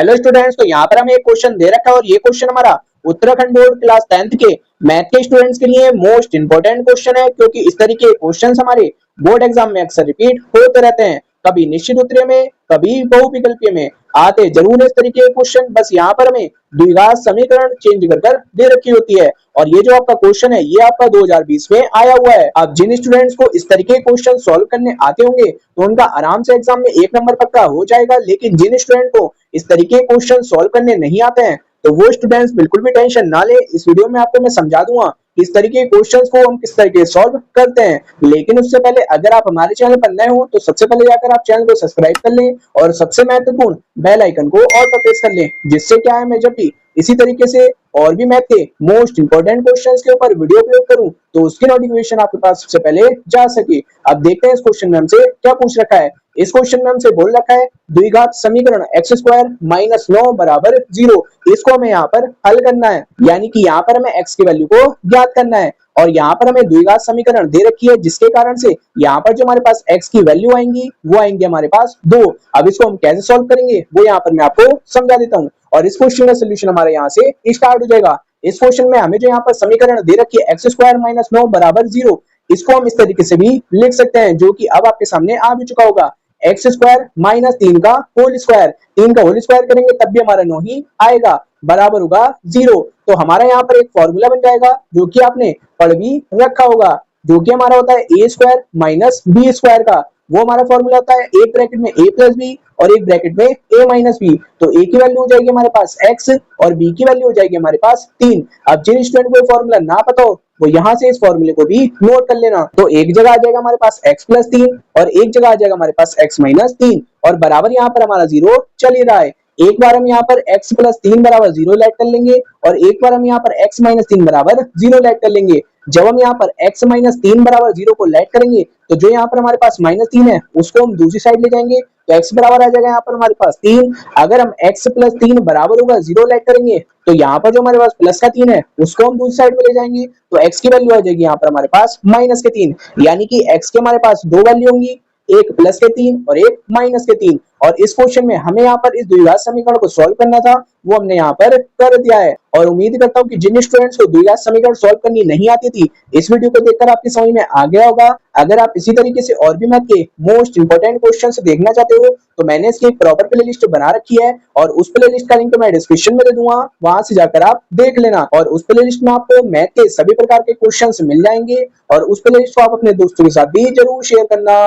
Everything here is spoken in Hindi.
हेलो स्टूडेंट्स, तो यहाँ पर हमें एक क्वेश्चन दे रखा है और ये क्वेश्चन हमारा उत्तराखंड बोर्ड क्लास 10th के मैथ के स्टूडेंट्स के लिए मोस्ट इंपोर्टेंट क्वेश्चन है, क्योंकि इस तरीके के क्वेश्चंस हमारे बोर्ड एग्जाम में अक्सर रिपीट होते रहते हैं। कभी निश्चित उत्तरीय में, कभी बहुविकल्पीय में आते जरूर इस तरीके के क्वेश्चन। बस यहाँ पर हमें द्विघात समीकरण चेंज कर दे रखी होती है और ये जो आपका क्वेश्चन है ये आपका 2020 में आया हुआ है। अब जिन स्टूडेंट्स को इस तरीके के क्वेश्चन सॉल्व करने आते होंगे तो उनका आराम से एग्जाम में 1 नंबर पक्का हो जाएगा, लेकिन जिन स्टूडेंट को इस तरीके के क्वेश्चन सॉल्व करने नहीं आते हैं तो वो स्टूडेंट्स बिल्कुल भी टेंशन ना ले। इस वीडियो में आपको मैं समझा दूंगा कि इस तरीके के क्वेश्चंस को हम किस तरीके से सॉल्व करते हैं। लेकिन उससे पहले अगर आप हमारे चैनल पर नए हो तो सबसे पहले जाकर आप चैनल को सब्सक्राइब कर लें और सबसे महत्वपूर्ण बेल आइकन को ऑल पर प्रेस कर लें, जिससे क्या है मैं जब भी इसी तरीके से और भी मैथ के मोस्ट इंपोर्टेंट क्वेश्चंस के ऊपर वीडियो अपलोड करूं तो उसकी नोटिफिकेशन आपके पास सबसे पहले जा सके। अब देखते हैं इस क्वेश्चन में हमसे क्या पूछ रखा है। इस क्वेश्चन में हमसे बोल रखा है द्विघात समीकरण x स्क्वायर माइनस 9 बराबर 0। इसको हमें यहाँ पर हल करना है, यानी कि यहाँ पर हमें x की वैल्यू को ज्ञात करना है और यहाँ पर हमें द्विघात समीकरण दे रखी है, जिसके कारण से यहाँ पर जो हमारे पास x की वैल्यू आएंगी वो आएंगे हमारे पास 2। अब इसको हम कैसे सॉल्व करेंगे वो यहाँ पर मैं आपको समझा देता हूँ और इस क्वेश्चन का सोल्यूशन हमारे यहाँ से स्टार्ट हो जाएगा। इस क्वेश्चन में हमें जो यहाँ पर समीकरण दे रखी है x स्क्वायर माइनस 9 बराबर 0, इसको हम इस तरीके से भी लिख सकते हैं, जो कि अब आपके सामने आ भी चुका होगा। एक्स स्क्वायर माइनस 3 का होल स्क्वायर, 3 का होल स्क्वायर करेंगे तब भी हमारा 9 ही आएगा, बराबर होगा 0। तो हमारा यहाँ पर एक फॉर्मूला बन जाएगा जो कि आपने पढ़ भी रखा होगा, जो कि हमारा होता है ए स्क्वायर माइनस बी स्क्वायर का। वो हमारा फॉर्मूला होता है एक ब्रैकेट में a प्लस बी और एक ब्रैकेट में a माइनस बी। तो a की वैल्यू हो जाएगी हमारे पास x और b की वैल्यू हो जाएगी हमारे पास 3। अब जिन स्टूडेंट को फॉर्मूला ना पता हो वो यहाँ से इस फॉर्मूले को भी नोट कर लेना। तो एक जगह आ जाएगा हमारे पास x प्लस 3 और एक जगह आ जाएगा हमारे पास x माइनस 3 और बराबर यहाँ पर हमारा 0 चल ही रहा है। एक बार हम यहाँ पर x प्लस 3 बराबर 0 लेट कर लेंगे और एक बार हम यहाँ पर x माइनस 3 बराबर 0 लेट कर लेंगे। जब हम यहाँ पर x माइनस 3 बराबर 0 को लेट करेंगे तो जो यहाँ पर हमारे पास माइनस 3 है उसको हम दूसरी साइड ले जाएंगे तो x बराबर आ जाएगा यहाँ पर हमारे पास 3। अगर हम x प्लस 3 बराबर होगा 0 लेट करेंगे तो यहाँ पर जो हमारे पास प्लस का 3 है उसको हम दूसरी साइड में ले जाएंगे तो x की वैल्यू आ जाएगी यहाँ पर हमारे पास माइनस के 3, यानी कि x के हमारे पास दो वैल्यू होंगी, एक प्लस के 3 और एक माइनस के 3। और इस क्वेश्चन में हमें यहाँ पर इस द्विघात समीकरण को सॉल्व करना था, वो हमने यहाँ पर कर दिया है। और उम्मीद करता हूँ कि जिन स्टूडेंट्स को द्विघात समीकरण सॉल्व करनी नहीं आती थी इस वीडियो को देखकर आपकी समझ में आ गया होगा। अगर आप इसी तरीके से और भी मैथ के मोस्ट इंपोर्टेंट क्वेश्चंस देखना चाहते हो तो मैंने इसकी एक प्रॉपर प्लेलिस्ट बना रखी है और उस प्लेलिस्ट का लिंक मैं डिस्क्रिप्शन में दे दूंगा, वहां से जाकर आप देख लेना। और उस प्लेलिस्ट में आपको मैथ के सभी प्रकार के क्वेश्चंस मिल जाएंगे और उस प्लेलिस्ट को आप अपने दोस्तों के साथ भी जरूर शेयर करना।